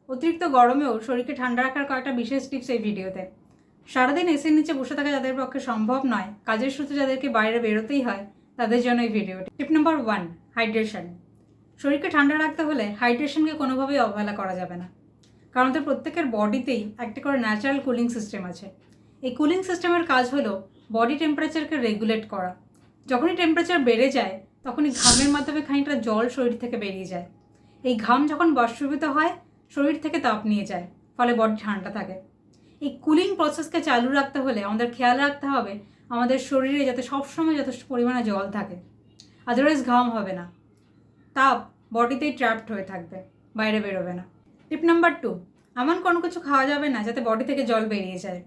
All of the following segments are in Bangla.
অতিরিক্ত গরমেও শরীরকে ঠান্ডা রাখার কয়েকটা বিশেষ টিপস এই ভিডিওতে। সারাদিন এসির নিচে বসে থাকা যাদের পক্ষে সম্ভব নয়, কাজের সূত্রে যাদেরকে বাইরে বেরোতেই হয়, তাদের জন্য এই ভিডিওটি। টিপ নাম্বার 1, হাইড্রেশন। শরীরকে ঠান্ডা রাখতে হলে হাইড্রেশনকে কোনোভাবেই অবহেলা করা যাবে না, কারণ আমাদের প্রত্যেকের বডিতেই একটা করে ন্যাচারাল কুলিং সিস্টেম আছে। এই কুলিং সিস্টেমের কাজ হলো বডি টেম্পারেচারকে রেগুলেট করা। যখনই টেম্পারেচার বেড়ে যায় তখনই ঘামের মাধ্যমে খানিকটা জল শরীর থেকে বেরিয়ে যায়। এই ঘাম যখন বাষ্পীভূত হয় শরীর থেকে তাপ নিয়ে যায়, ফলে বডি ঠান্ডা থাকে। এই কুলিং প্রসেসকে চালু রাখতে হলে আমাদের খেয়াল রাখতে হবে আমাদের শরীরে যাতে সবসময় যথেষ্ট পরিমাণে জল থাকে, আদারওয়াইজ ঘাম হবে না, তাপ বডিতেই ট্র্যাপড হয়ে থাকবে, বাইরে বেরোবে না। টিপ নাম্বার 2, এমন কোনো কিছু খাওয়া যাবে না যাতে বডি থেকে জল বেরিয়ে যায়।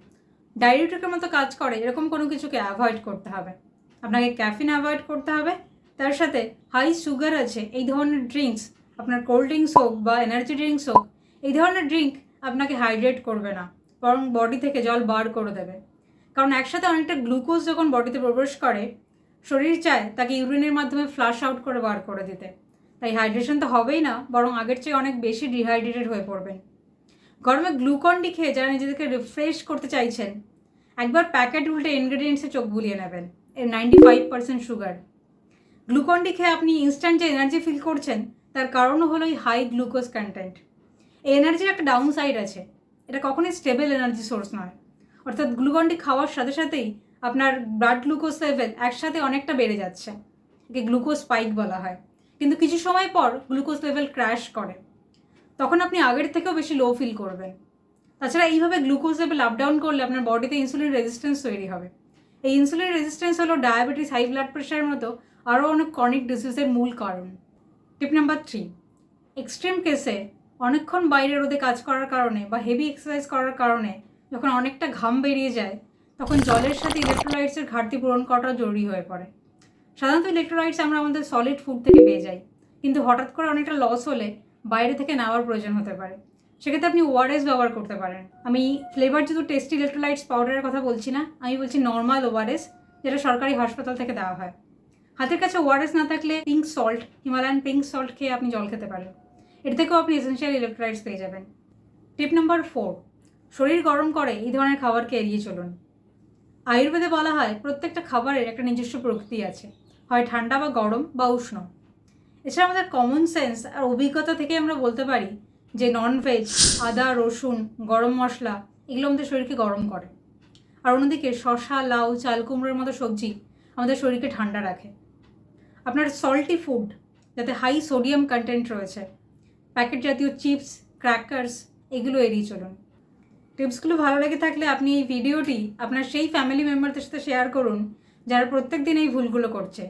ডায়রিটিকের মতো কাজ করে এরকম কোনো কিছুকে অ্যাভয়েড করতে হবে। আপনাকে ক্যাফিন অ্যাভয়েড করতে হবে, তার সাথে হাই সুগার আছে এই ধরনের ড্রিঙ্কস, আপনার কোল্ড ড্রিঙ্কস হোক বা এনার্জি ড্রিঙ্কস হোক, এই ধরনের ড্রিঙ্ক আপনাকে হাইড্রেট করবে না, বরং বডি থেকে জল বার করে দেবে। কারণ একসাথে অনেকটা গ্লুকোজ যখন বডিতে প্রবেশ করে, শরীর চায় তাকে ইউরিনের মাধ্যমে ফ্লাশ আউট করে বার করে দিতে। তাই হাইড্রেশন তো হবেই না, বরং আগের চেয়ে অনেক বেশি ডিহাইড্রেটেড হয়ে পড়বেন। গরমে গ্লুকন-ডি খেয়ে যারা নিজেদেরকে রিফ্রেশ করতে চাইছেন, একবার প্যাকেট উল্টে ইনগ্রেডিয়েন্টসে চোখ বুলিয়ে নেবেন। এর 95% সুগার। গ্লুকন-ডি খেয়ে আপনি ইনস্ট্যান্ট যে এনার্জি ফিল করছেন তার কারণও হলো এই হাই গ্লুকোজ কন্টেন্ট। এই এনার্জির একটা ডাউন সাইড আছে, এটা কখনোই স্টেবল এনার্জি সোর্স নয়। অর্থাৎ গ্লুকন-ডি খাওয়ার সাথে সাথেই আপনার ব্লাড গ্লুকোজ লেভেল একসাথে অনেকটা বেড়ে যাচ্ছে, একে গ্লুকোজ স্পাইক বলা হয়। কিন্তু কিছু সময় পর গ্লুকোজ লেভেল ক্র্যাশ করে, তখন আপনি আগের থেকেও বেশি লো ফিল করবেন। তাছাড়া এইভাবে গ্লুকোজ লেভেল আপ ডাউন করলে আপনার বডিতে ইনসুলিন রেজিস্ট্যান্স তৈরি হবে। এই ইনসুলিন রেজিস্ট্যান্স হলো ডায়াবেটিস, হাই ব্লাড প্রেশারের মতো আরও অনেক ক্রনিক ডিজিজের মূল কারণ। টিপ নাম্বার 3, এক্সট্রিম কেসে অনেকক্ষণ বাইরে রোদে কাজ করার কারণে বা হেভি এক্সারসাইজ করার কারণে যখন অনেকটা ঘাম বেরিয়ে যায়, তখন জলের সাথে ইলেকট্রোলাইটসের ঘাটতি পূরণ করাটা জরুরি হয়ে পড়ে। সাধারণত ইলেকট্রোলাইটস আমরা আমাদের সলিড ফুড থেকে পেয়ে যাই, কিন্তু হঠাৎ করে অনেকটা লস হলে বাইরে থেকে নেওয়ার প্রয়োজন হতে পারে। সেক্ষেত্রে আপনি ওআরএস ব্যবহার করতে পারেন। আমি ফ্লেভার যেহেতু টেস্টি ইলেকট্রোলাইটস পাউডারের কথা বলছি না, আমি বলছি নর্মাল ওআরএস, যেটা সরকারি হাসপাতাল থেকে দেওয়া হয়। হাতের কাছে ওআরএস না থাকলে pink salt, Himalayan pink salt খেয়ে আপনি জল খেতে পারেন। এর থেকেও আপনি এসেনশিয়াল ইলেকট্রোলাইটস পেয়ে যাবেন। টিপ নাম্বার 4, শরীর গরম করে এই ধরনের খাবারকে এড়িয়ে চলুন। আয়ুর্বেদে বলা হয় প্রত্যেকটা খাবারের একটা নিজস্ব প্রকৃতি আছে, হয় ঠান্ডা বা গরম বা উষ্ণ। এছাড়া আমাদের কমন সেন্স আর অভিজ্ঞতা থেকে আমরা বলতে পারি যে ননভেজ, আদা, রসুন, গরম মশলা এগুলো আমাদের শরীরকে গরম করে। আর অন্যদিকে শসা, লাউ, চাল কুমড়োর মতো সবজি আমাদের শরীরকে ঠান্ডা রাখে। আপনার সল্টি ফুড, যাতে হাই সোডিয়াম কন্টেন্ট রয়েছে, প্যাকেট জাতীয় চিপস, ক্র্যাকার্স, এগুলো এড়িয়ে চলুন। টিপসগুলো ভালো লেগে থাকলে আপনি এই ভিডিওটি আপনার সেই ফ্যামিলি মেম্বারদের সাথে শেয়ার করুন যারা প্রত্যেক দিন এই ভুলগুলো করছে।